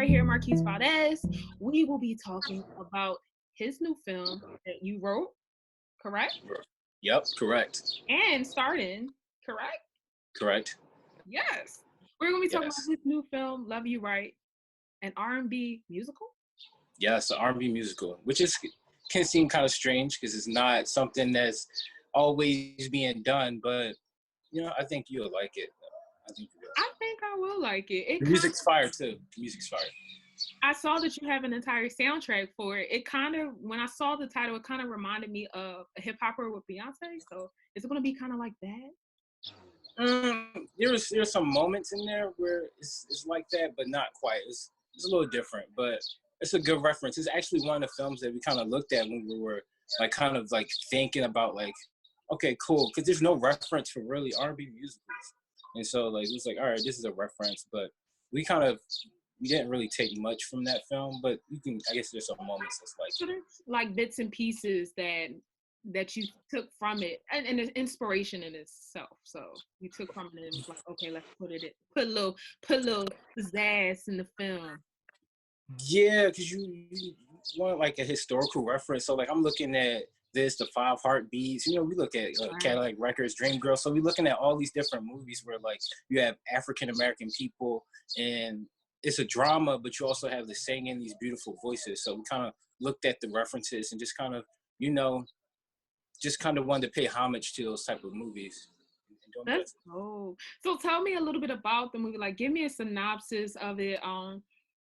right here, Marquis Valdez. We will be talking about his new film that you wrote, correct? Yep, correct. And starring, correct? Correct. Yes. We're going to be talking Yes. about his new film, Love You Right, an R&B musical. Yes, an R&B musical, which can seem kind of strange because it's not something that's always being done, but I think you'll like it. I think I will like it. The music's fire too. The music's fire. I saw that you have an entire soundtrack for it. It kind of, when I saw the title, it kind of reminded me of a hip hopper with Beyonce. So is it going to be kind of like that? There's some moments in there where it's like that, but not quite. It's a little different, but it's a good reference. It's actually one of the films that we kind of looked at when we were kind of thinking about okay, cool, because there's no reference for really R&B musicals, and so it was all right, this is a reference, but we didn't really take much from that film, but I guess there's some moments that's so there's like bits and pieces that you took from it, and it's inspiration in itself. So you took from it and was like, okay, let's put a little pizzazz in the film. Yeah, because you want a historical reference. So I'm looking at the 5 Heartbeats. We look at Cadillac Records, Dreamgirls. So we're looking at all these different movies where you have African American people, and it's a drama, but you also have the singing, these beautiful voices. So we kind of looked at the references and just kind of wanted to pay homage to those type of movies. That's cool. So tell me a little bit about the movie. Give me a synopsis of it.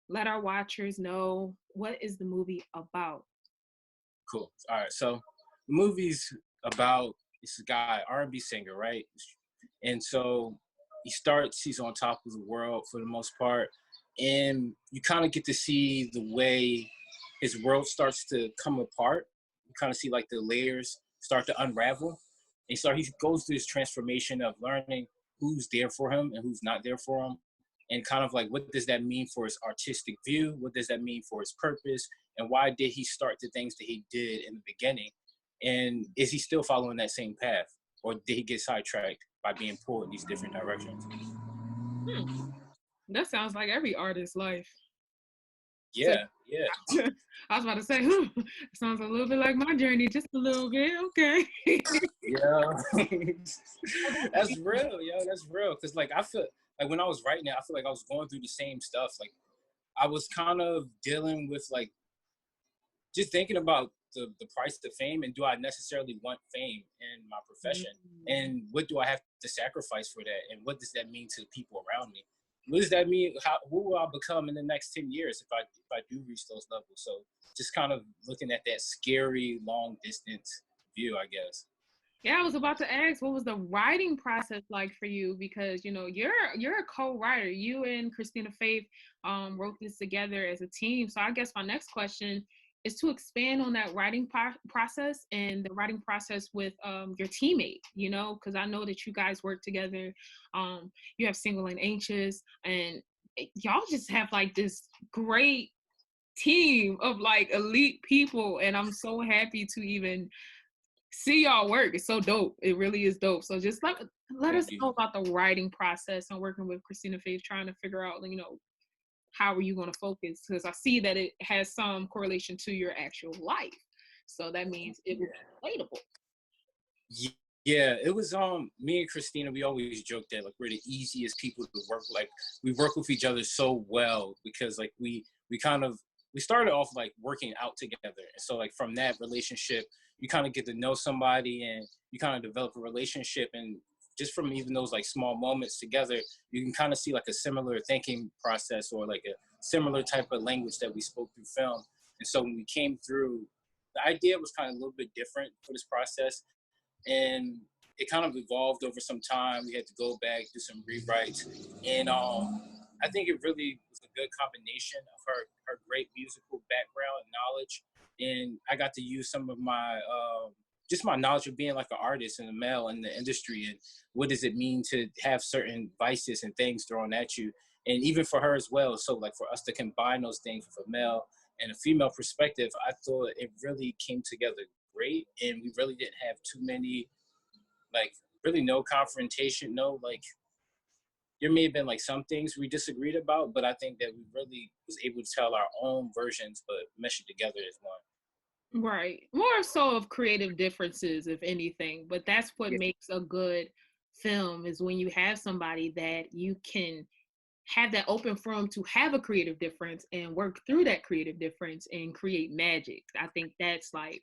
Let our watchers know, what is the movie about? Cool. All right. So the movie's about this guy, R&B singer, right? And so he's on top of the world for the most part. And you kind of get to see the way his world starts to come apart. You kind of see the layers start to unravel. And he goes through this transformation of learning who's there for him and who's not there for him. And kind of what does that mean for his artistic view? What does that mean for his purpose? And why did he start the things that he did in the beginning? And is he still following that same path? Or did he get sidetracked by being pulled in these different directions? That sounds like every artist's life. Yeah. I was about to say, it sounds a little bit like my journey, just a little bit. Okay. Yeah. That's real, that's real. Because I feel when I was writing it, I feel I was going through the same stuff. I was kind of dealing with just thinking about the price of fame, and do I necessarily want fame in my profession? And what do I have to sacrifice for that? And what does that mean to the people around me? What does that mean? Who will I become in the next 10 years if I do reach those levels? So just kind of looking at that scary long distance view, I guess. Yeah, I was about to ask, what was the writing process like for you? Because you're a co-writer. You and Christina Faith wrote this together as a team. So I guess my next question is to expand on that writing process and the writing process with your teammate. Because I know that you guys work together. You have Single and Anxious, and y'all just have this great team of elite people, and I'm so happy to even see y'all work. It's so dope. It really is dope. So just let us know about the writing process and working with Christina Faith, trying to figure out, how are you going to focus? Because I see that it has some correlation to your actual life. So that means it will be relatable. Yeah, it was me and Christina, we always joked that we're the easiest people to work with. We work with each other so well because we started off working out together. And so from that relationship, you kind of get to know somebody and you kind of develop a relationship, and just from even those small moments together, you can kind of see a similar thinking process or a similar type of language that we spoke through film. And so when we came through, the idea was kind of a little bit different for this process, and it kind of evolved over some time. We had to go back, do some rewrites, and I think it really was a good combination of her great musical background and knowledge, and I got to use some of my just my knowledge of being an artist and a male in the industry, and what does it mean to have certain vices and things thrown at you, and even for her as well. So for us to combine those things with a male and a female perspective, I thought it really came together great, and we really didn't have too many really no confrontation, no there may have been like some things we disagreed about, but I think that we really was able to tell our own versions, but mesh it together as one. Right. More so of creative differences, if anything. But that's what Yeah. makes a good film is when you have somebody that you can have that open forum to have a creative difference and work through that creative difference and create magic. I think that's like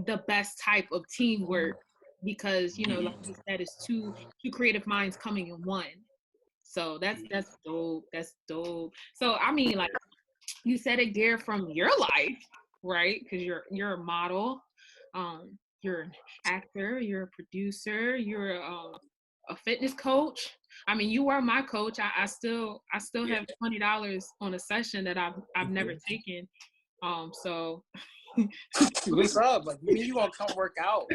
the best type of teamwork because like you said, it's two creative minds coming in one. So that's dope. That's dope. So I mean, like you said it there from your life, right? Because you're a model, you're an actor, you're a producer, you're a fitness coach. I mean, you were my coach. I still Yeah. have $20 on a session that I've never taken. So What's up? Like, you mean you gonna come work out?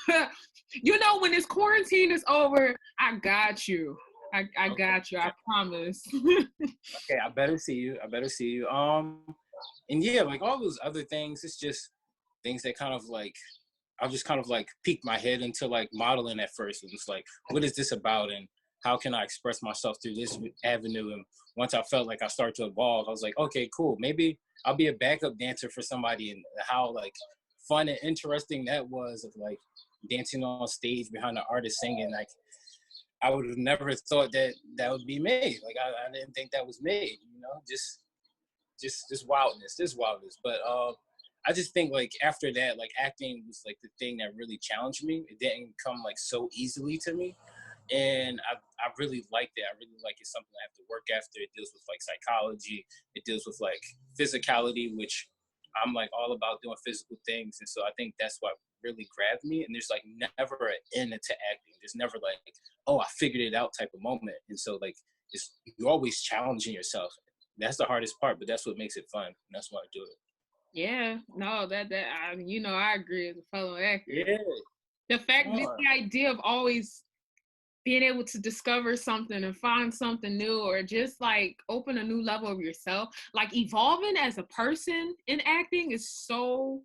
when this quarantine is over, I got you. I Okay. got you. I promise. Okay, I better see you. I better see you. And yeah, like all those other things, it's just things that kind of like I'll just kind of like peek my head into like modeling at first. And it's like, what is this about? And how can I express myself through this avenue? And once I felt like I started to evolve, I was like, okay, cool. Maybe I'll be a backup dancer for somebody, and how like fun and interesting that was of like dancing on stage behind the artist singing. Like I would have never thought that that would be made. Like I didn't think that was made, just wildness, this wildness. But I just think like after that, like acting was like the thing that really challenged me. It didn't come like so easily to me, and I really liked it. I really like it's something I have to work after. It deals with like psychology. It deals with like physicality, which I'm like all about doing physical things, and so I think that's what really grabbed me. And there's like never an end to acting. There's never like, oh, I figured it out type of moment. And so like you're always challenging yourself. That's the hardest part, but that's what makes it fun. And that's why I do it. Yeah, no, I agree as a fellow actor. Yeah. The fact, the idea of always being able to discover something and find something new, or just like open a new level of yourself, like evolving as a person in acting is so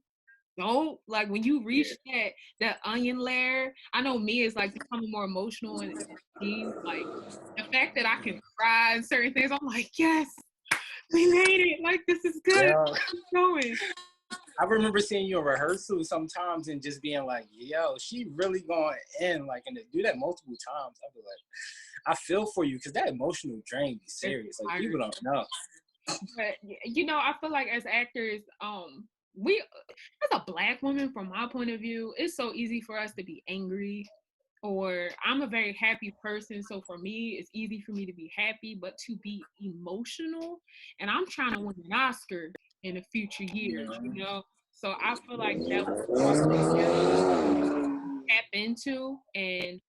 dope. Like when you reach that onion layer, I know me is like becoming more emotional and scenes. Like the fact that I can cry and certain things, I'm like, yes, we made it. Like this is good. Yeah. Keep going. I remember seeing you in rehearsal sometimes and just being like, yo, she really going in, like, and to do that multiple times, I'd be like, I feel for you, because that emotional drain be serious. Like, people don't know. But I feel like as actors, we as a Black woman, from my point of view, it's so easy for us to be angry. Or I'm a very happy person, so for me, it's easy for me to be happy, but to be emotional, and I'm trying to win an Oscar in the future years, So I feel like that was hard to tap into, and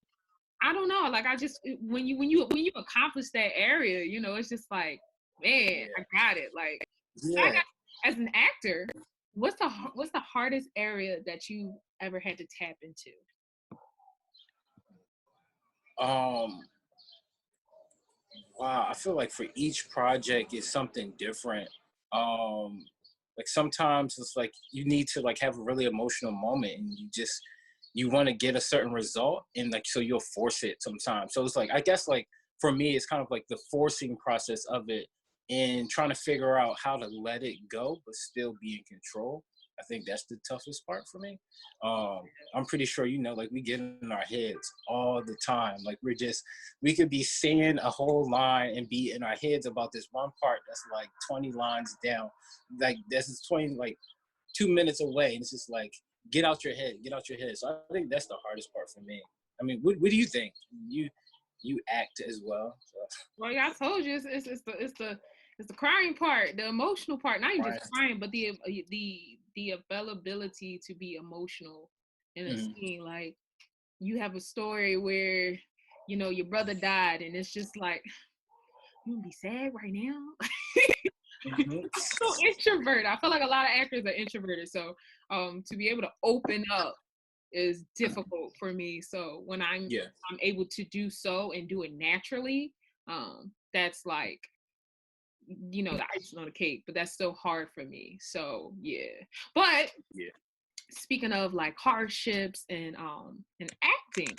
I don't know, like I just when you accomplish that area, it's just like, man, I got it. Like as an actor, what's the hardest area that you ever had to tap into? Um, wow, I feel like for each project is something different. Like sometimes it's like you need to like have a really emotional moment, and you want to get a certain result, and like so you'll force it sometimes. So it's like I guess like for me it's kind of like the forcing process of it and trying to figure out how to let it go but still be in control. I think that's the toughest part for me. I'm pretty sure like we get in our heads all the time. Like we could be saying a whole line and be in our heads about this one part that's like 20 lines down. Like this is 20 like 2 minutes away, and it's just like get out your head, get out your head. So I think that's the hardest part for me. I mean, what do you think? You act as well. So. Well, yeah, I told you it's the crying part, the emotional part. Not even just crying, but the availability to be emotional in a scene. Like you have a story where your brother died, and it's just like you gonna be sad right now. I'm so introvert. I feel like a lot of actors are introverted, so to be able to open up is difficult for me. So when I'm able to do so and do it naturally, that's like the icing on the cake, but that's still hard for me. So but speaking of like hardships and acting,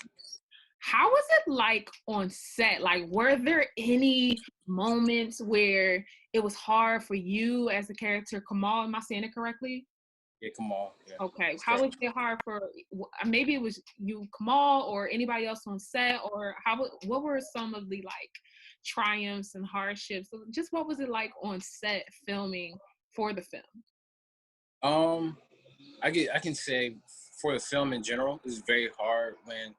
how was it like on set? Like, were there any moments where it was hard for you as a character, Kamal? Am I saying it correctly? Yeah, come on. Yeah, Okay. that's How was correct. it hard for maybe it was you, Kamal, or anybody else on set, or what were some of the like triumphs and hardships? Just what was it like on set filming for the film? Um, I can say for the film in general, it's very hard when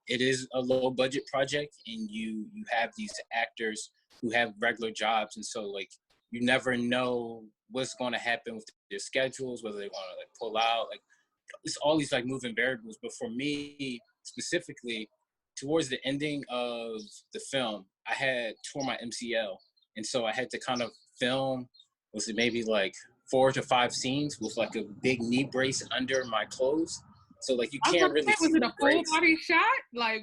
it is a low budget project and you have these actors who have regular jobs, and so like you never know what's going to happen with their schedules, whether they want to like pull out, like it's all these like moving variables. But for me specifically, towards the ending of the film, I had tore my MCL, and so I had to kind of film. Was it maybe like 4 to 5 scenes with like a big knee brace under my clothes? So like you I was can't gonna really say, was see it the a full brace. body shot? Like,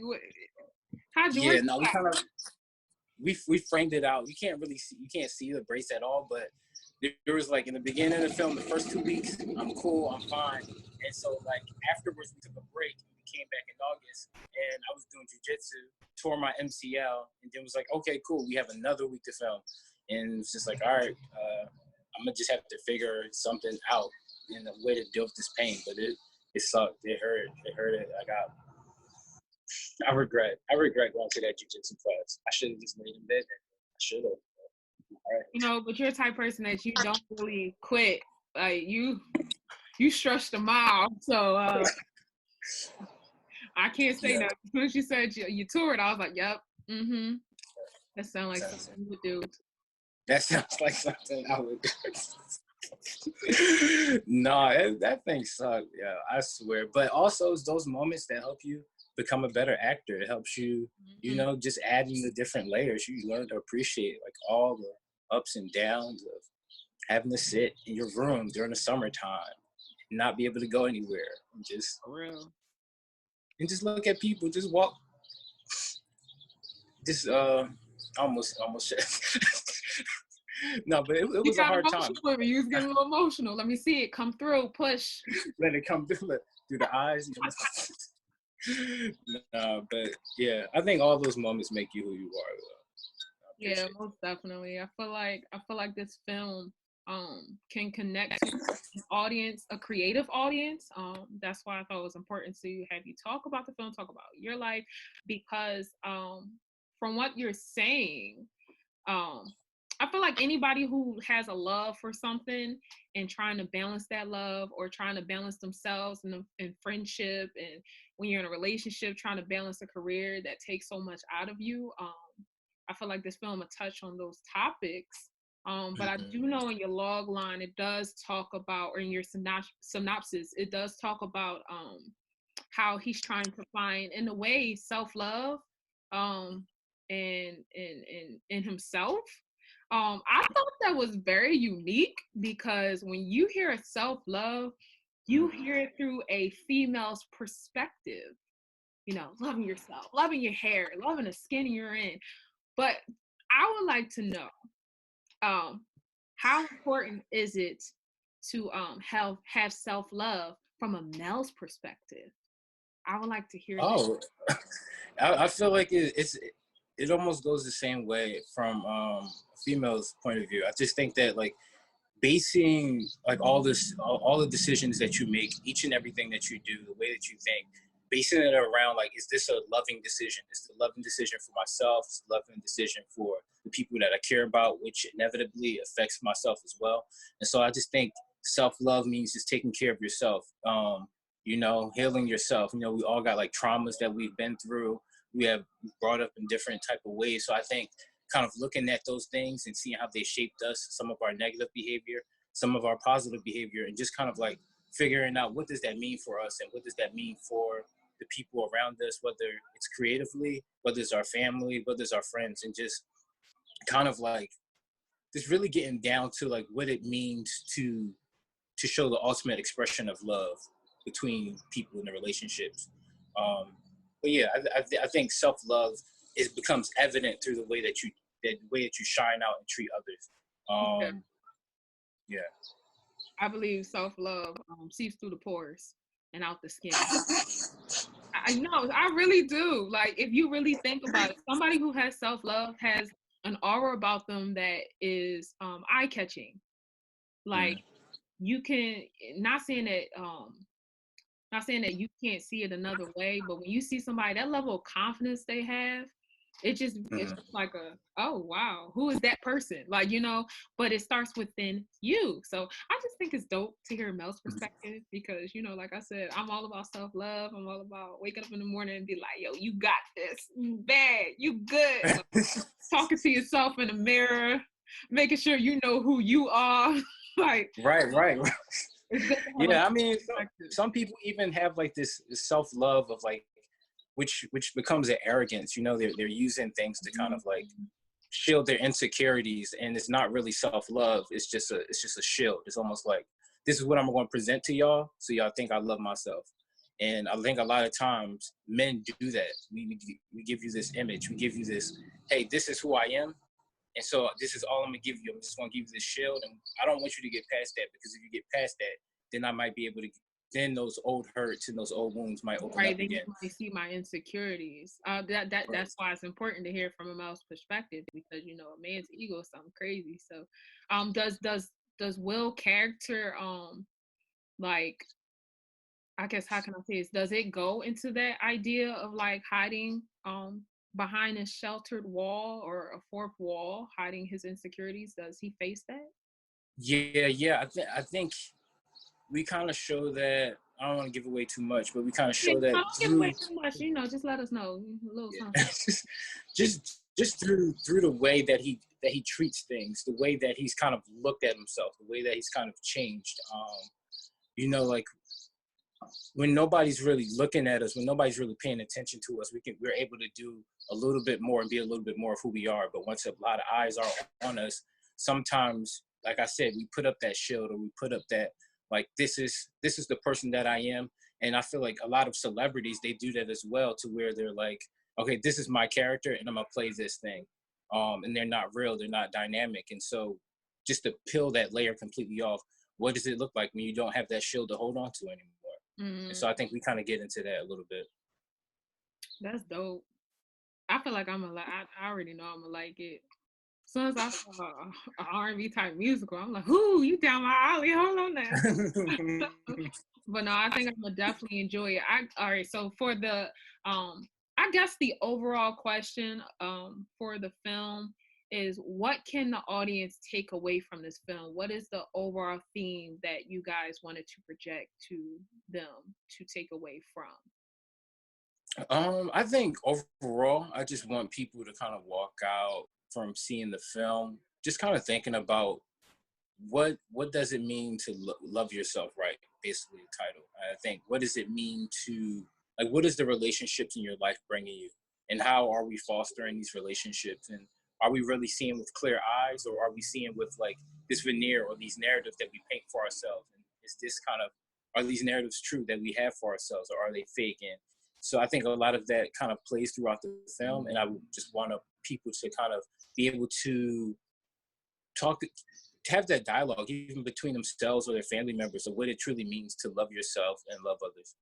how'd you work Yeah, no, we that? kind of we framed it out. You can't really see, you can't see the brace at all, but there was like in the beginning of the film, the first 2 weeks, I'm cool, I'm fine. And so like afterwards we took a break and we came back in August and I was doing jujitsu, tore my MCL, and then was like, okay, cool, we have another week to film. And it's just like, all right, I'm gonna just have to figure something out in a way to deal with this pain. But it sucked. It hurt. It hurt. I regret going to that jujitsu class. I should have just made him bed. I should have. You know, but you're the type of person that you don't really quit. Like you stretched them out. So I can't say Yeah. that. As soon as you said you toured, I was like, yep, mm-hmm. That sounds like Sounds, something you would do. that sounds like something I would do. No, that thing sucked. Yeah, I swear. But also, it's those moments that help you become a better actor. It helps you, you Mm-hmm. know, just adding the different layers. You learn to appreciate like all the ups and downs of having to sit in your room during the summertime, and not be able to go anywhere, For real. and just look at people, just walk, just almost. No, but it You was a got hard time. emotional with me. You was getting a little emotional. Let me see it come through. Push. Let it come through the eyes. No, but yeah, I think all those moments make you who you are. I Yeah, appreciate most definitely. I feel like this film can connect to an audience, a creative audience. That's why I thought it was important to have you talk about the film, talk about your life, because from what you're saying, um I feel like anybody who has a love for something and trying to balance that love, or trying to balance themselves in friendship, and when you're in a relationship trying to balance a career that takes so much out of you, I feel like this film will touch on those topics. But I it. do know in your log line it does talk about, or in your synopsis it does talk about how he's trying to find, in a way, self-love, um in himself. I thought that was very unique, because when you hear self-love, you hear it through a female's perspective. You know, loving yourself, loving your hair, loving the skin you're in. But I would like to know, um, how important is it to have self-love from a male's perspective? I would like to hear that. Oh, I feel like it almost goes the same way from a female's point of view. I just think that like basing like all the decisions that you make, each and everything that you do, the way that you think, basing it around like, is this a loving decision? Is it a loving decision for myself? Is it a loving decision for the people that I care about, which inevitably affects myself as well? And so I just think self-love means just taking care of yourself. You know, healing yourself. You know, we all got like traumas that we've been through. We have brought up in different type of ways. So I think kind of looking at those things and seeing how they shaped us, some of our negative behavior, some of our positive behavior, and just kind of like figuring out what does that mean for us and what does that mean for the people around us, whether it's creatively, whether it's our family, whether it's our friends, and just kind of like just really getting down to like what it means to show the ultimate expression of love between people in the relationships. Um, but yeah, I think self love becomes evident through the way that you shine out and treat others. Yeah, Yeah. I believe self-love seeps through the pores and out the skin. know, I really do. Like, if you really think about it, somebody who has self-love has an aura about them that is eye-catching. Like, you can, not saying that not saying that you can't see it another way, but when you see somebody, that level of confidence they have, it's just like a, oh wow, who is that person? Like, but it starts within you. So I just think it's dope to hear Mel's perspective because, like I said, I'm all about self-love. I'm all about waking up in the morning and be like, yo, you got this. You bad. You good. Like, talking to yourself in the mirror, making sure you know who you are. Like, right. it's good to have Yeah, a I mean, perspective. some people even have like this self-love of like, which becomes an arrogance. They're using things to kind of like shield their insecurities, and it's not really self-love. It's just a shield. It's almost like, this is what I'm going to present to y'all, so y'all think I love myself. And I think a lot of times men do that. We give you this image. We give you this, hey, this is who I am. And so this is all I'm going to give you. I'm just going to give you this shield. And I don't want you to get past that, because if you get past that, then I might be able to, then those old hurts and those old wounds might open Right, up then you again. might see my insecurities. That's why it's important to hear from a male's perspective because a man's ego is something crazy. So, does Will character like, I guess, how can I say this? Does it go into that idea of like hiding behind a sheltered wall or a fourth wall, hiding his insecurities? Does he face that? Yeah. I think we kind of show that. I don't want to give away too much, but we kind of Yeah, show that don't give through. away too much. Just let us know a little something. Yeah, just through the way that he treats things, the way that he's kind of looked at himself, the way that he's kind of changed. Like when nobody's really looking at us, when nobody's really paying attention to us, we're able to do a little bit more and be a little bit more of who we are. But once a lot of eyes are on us, sometimes, like I said, we put up that shield, or we put up that, like, this is the person that I am. And I feel like a lot of celebrities, they do that as well, to where they're like, okay, this is my character and I'm gonna play this thing. And they're not real, they're not dynamic. And so just to peel that layer completely off, what does it look like when you don't have that shield to hold on to anymore? And so I think we kind of get into that a little bit. That's dope. I feel like I'm a like. I already know I'm gonna like it. As soon as I saw a R&B type musical, I'm like, "Ooh, you down my alley? Hold on now." But no, I think I'm gonna definitely enjoy it. All right. So for the I guess the overall question for the film is, what can the audience take away from this film? What is the overall theme that you guys wanted to project to them to take away from? I think overall, I just want people to kind of walk out from seeing the film, just kind of thinking about what does it mean to love yourself, right? Basically, the title. I think, what does it mean to, like, what is the relationships in your life bringing you, and how are we fostering these relationships, and are we really seeing with clear eyes, or are we seeing with like this veneer or these narratives that we paint for ourselves? And is this kind of, are these narratives true that we have for ourselves, or are they fake? And so I think a lot of that kind of plays throughout the film, and I would just want people to kind of be able to talk, have that dialogue even between themselves or their family members, of what it truly means to love yourself and love others.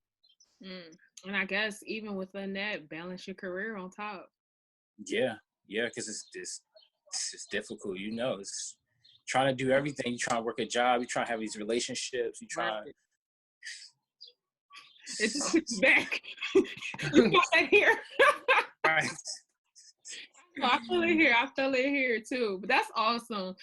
Mm. And I guess even within that, balance your career on top. Yeah, because it's difficult. It's trying to do everything. You trying to work a job. You trying to have these relationships. You Right. trying. It just puts you back. You got that here. Right. I feel it here. I feel it here too. But that's awesome.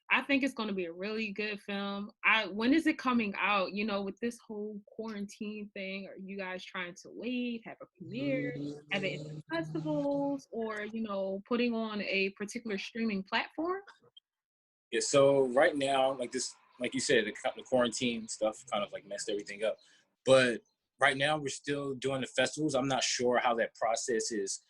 I think it's going to be a really good film. When is it coming out? With this whole quarantine thing, are you guys trying to wait, have a premiere, have it in the festivals, or putting on a particular streaming platform? Yeah. So right now, like this, like you said, the quarantine stuff kind of like messed everything up. But right now, we're still doing the festivals. I'm not sure how that process is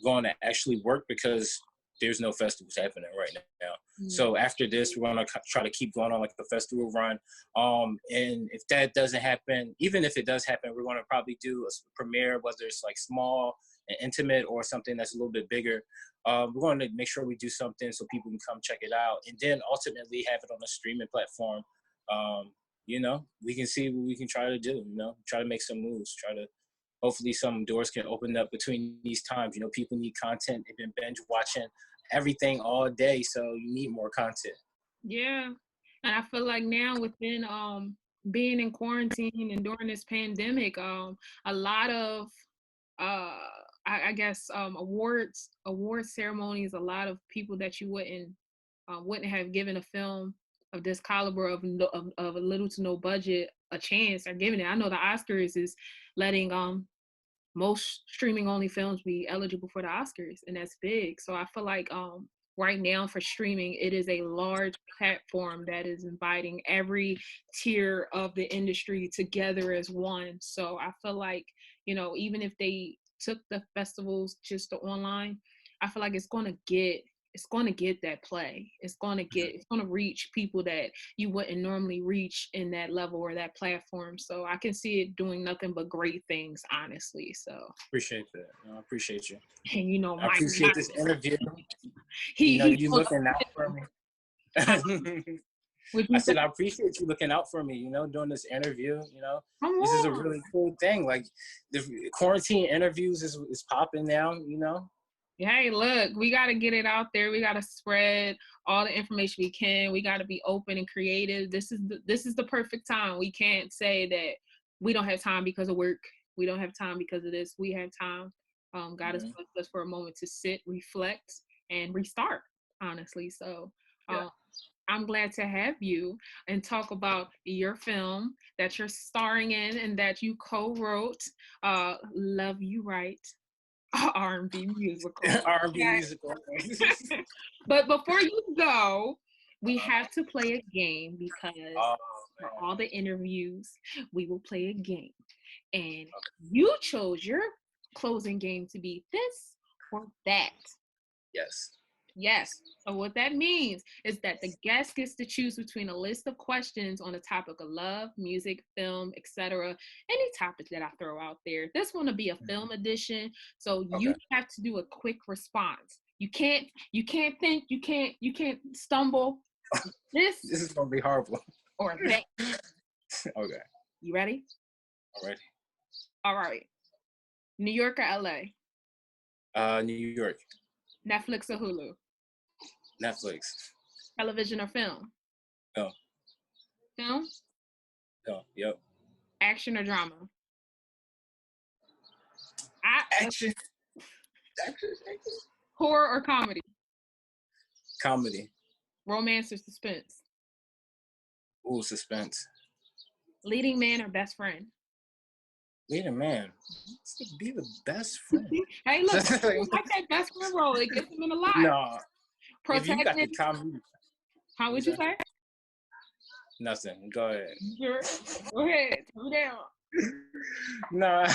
going to actually work, because there's no festivals happening right now. So after this, we're going to try to keep going on like the festival run. And if that doesn't happen, even if it does happen, we're going to probably do a premiere, whether it's like small and intimate or something that's a little bit bigger. We're going to make sure we do something so people can come check it out, and then ultimately have it on a streaming platform. We can see what we can try to do, try to make some moves, try to hopefully some doors can open up between these times. You know, people need content. They've been binge watching everything all day, so you need more content. Yeah. And I feel like now within being in quarantine and during this pandemic, a lot of uh I guess award ceremonies, a lot of people that you wouldn't have given a film of this caliber of a little to no budget a chance are giving it. I know the Oscars is letting most streaming only films be eligible for the Oscars, and that's big. So I feel like right now for streaming, it is a large platform that is inviting every tier of the industry together as one. So I feel like, you know, even if they took the festivals just to online, I feel like it's going to get that play. It's going to reach people that you wouldn't normally reach in that level or that platform. So I can see it doing nothing but great things, honestly. So Appreciate that. I appreciate you. and you know, I Mike, appreciate this interview. You know, he you looking out for me. would I you say, said I appreciate you looking out for me. You know, doing this interview. You know, come this is a on. really cool thing. Like the quarantine interviews is popping now. You know. Hey, look, we got to get it out there. We got to spread all the information we can. We got to be open and creative. This is the perfect time. We can't say that we don't have time because of work. We don't have time because of this. We have time. God has blessed us for a moment to sit, reflect, and restart, honestly. So Yeah. I'm glad to have you and talk about your film that you're starring in and that you co-wrote, Love You Right. R&B musical. R&B musical. But before you go, we have to play a game because Oh, for all the interviews, we will play a game. And you chose your closing game to be this or that. yes. Yes. So what that means is that the guest gets to choose between a list of questions on the topic of love, music, film, etc. Any topic that I throw out there. This one will be a film edition, so you have to do a quick response. You can't think, you can't stumble. This This is gonna be horrible. or that. Okay. You ready? I'm ready. All right. New York or LA? New York. Netflix or Hulu? Netflix. Television or film? No. Film? No. Yep. Action or drama? Action. Action. Horror or comedy? Comedy. Romance or suspense? Ooh, suspense. Leading man or best friend? Leading man. It's to be the best friend. Hey, look, you like that best friend role. It gets them in a lot. No. If you got the Protagonist. comedy. How would you say? Nothing. Go ahead. Sure. Go ahead. Turn it down. Nah.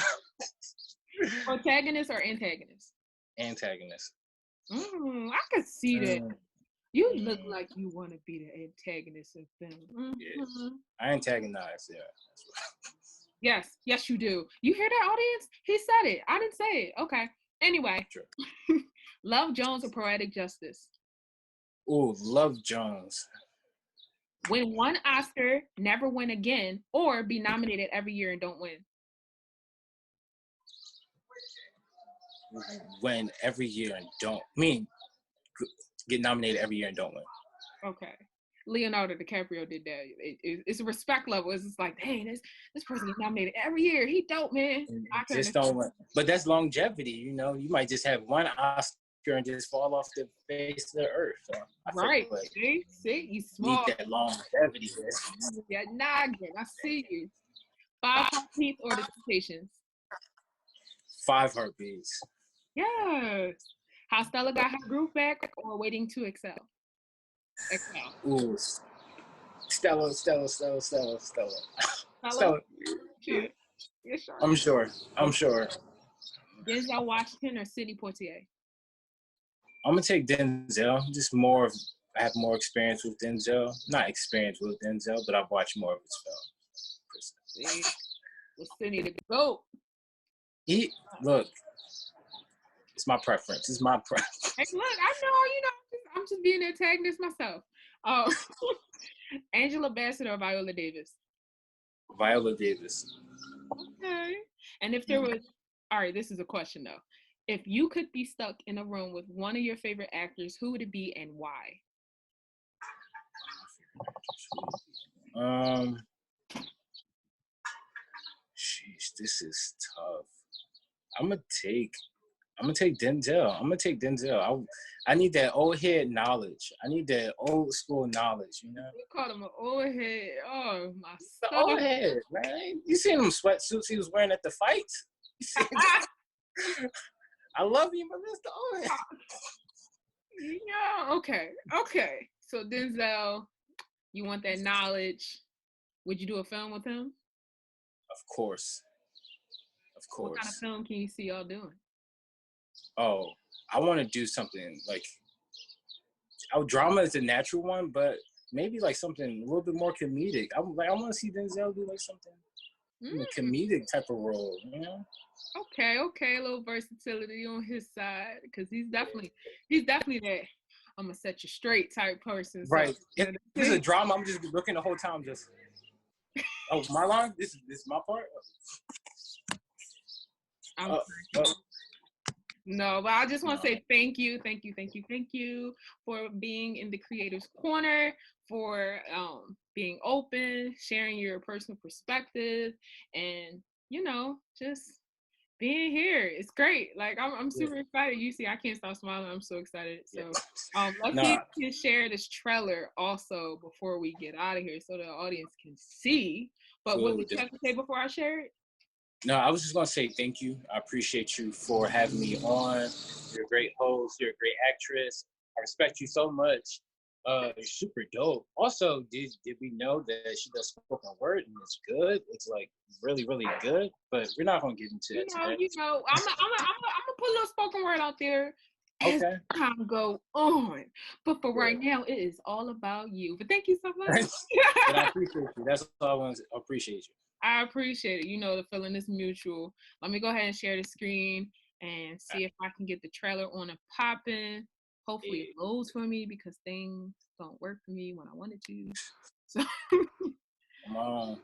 Protagonist or antagonist? Antagonist. I could see that. You look like you want to be the antagonist in film. Yes. I antagonize, yeah. Yes, yes, you do. You hear that, audience? He said it. I didn't say it. Okay. Anyway. Love Jones or Poetic Justice? Ooh, Love Jones. Win one Oscar, never win again, or be nominated every year and don't win. Win every year and don't. Get nominated every year and don't win. Okay. Leonardo DiCaprio did that. It's a respect level. It's just like, hey, this person gets nominated every year. He dope, man. Just don't win. But that's longevity, you know. You might just have one Oscar and just fall off the face of the earth. So right. Like see, you small. Need that longevity. Yeah, noggin. I see you. 5 Heartbeats or The Temptations? 5 Heartbeats. Yes. How Stella Got Her Groove Back or Waiting to Excel? Ooh. Stella. Yeah. Yeah, sure. I'm sure. Denzel Washington or Sidney Poitier? I'm gonna take Denzel. I have more experience with Denzel. Not experience with Denzel, but I've watched more of his films. Well, Sidney the GOAT. Look, it's my preference. Hey, look, I know, I'm just being an antagonist myself. Angela Bassett or Viola Davis? Viola Davis. Okay. And if there was All right, this is a question though. If you could be stuck in a room with one of your favorite actors, who would it be and why? Um, Sheesh, this is tough. I'm gonna take. I'm gonna take Denzel. I'm gonna take Denzel. I need that old head knowledge. I need that old school knowledge. You know. You called him an old head. Oh my The stuff. old head, man. You seen them sweatsuits he was wearing at the fights? You seen I love you, but that's the old head. Yeah. Okay. Okay. So Denzel, you want that knowledge? Would you do a film with him? Of course. Of What kind of course. film can you see y'all doing? Oh, I want to do something like drama is the natural one, but maybe like something a little bit more comedic. I want to see Denzel do like something in a comedic type of role, you know? Okay, okay, a little versatility on his side because he's definitely that I'm gonna set you straight type person. So, Right. If this is a drama, I'm just looking the whole time. Just my line. This is my part. No, but I just want to say thank you for being in the Creators Corner, for being open, sharing your personal perspective, and just being here. It's great. Like I'm super excited. You see, I can't stop smiling. I'm so excited. So let's see if you can share this trailer also before we get out of here so the audience can see. But what did you have to say before I share it? No, I was just gonna say thank you. I appreciate you for having me on. You're a great host. You're a great actress. I respect you so much. You're super dope. Also, did we know that she does spoken word and it's good? It's like really, really good. But we're not gonna get into that today. I'm gonna put a little spoken word out there as time go on. But for right now, it is all about you. But thank you so much. But I appreciate you. That's all I want to appreciate you. I appreciate it. The feeling is mutual. Let me go ahead and share the screen and see if I can get the trailer on and popping. Hopefully it loads for me because things don't work for me when I wanted to. So come on.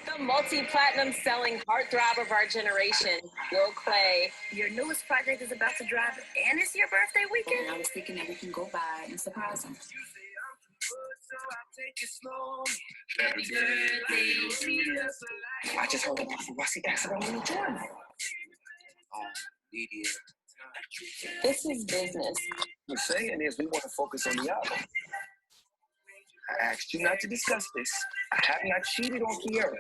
The multi-platinum selling heartthrob of our generation, Will Clay. Your newest project is about to drop, and it's your birthday weekend. I was thinking that we can go by and surprise him. I just heard about Paparazzi accidentally joined me. This is business. What I'm saying is we want to focus on the album. I asked you not to discuss this. I have not cheated on Kiera.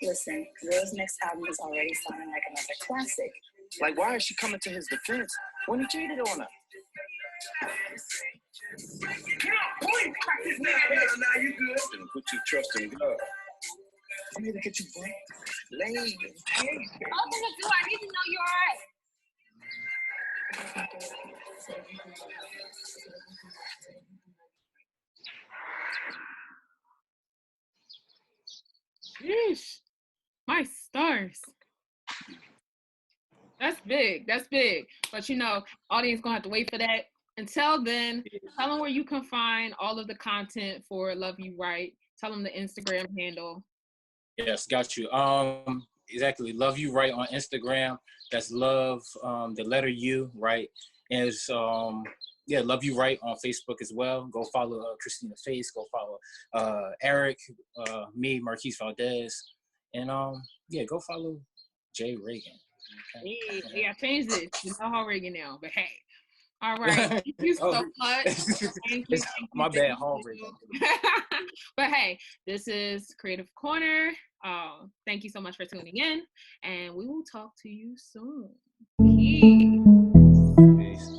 Listen, Will's next album is already sounding like another classic. Like, why is she coming to his defense when he cheated on her? Now you good. Then put your trust in God. I'm here to get you, boy. Lane. Open the door. I need to know you're all right. Yeesh. My stars. That's big. That's big. But audience gonna have to wait for that. Until then, tell them where you can find all of the content for Love You Right. Tell them the Instagram handle. Yes, got you. Exactly. Love You Right on Instagram. That's love, the letter U, right? And it's Love You Right on Facebook as well. Go follow Christina Face. Go follow Eric, me, Marquis Valdez, and go follow Jay Reagan. Okay? Hey, I changed it. You know how Reagan now, but hey. All right. Thank you so much. Thank you. My bad, Hall Reagan. But hey, this is Creative Corner. Thank you so much for tuning in, and we will talk to you soon. Peace. Peace.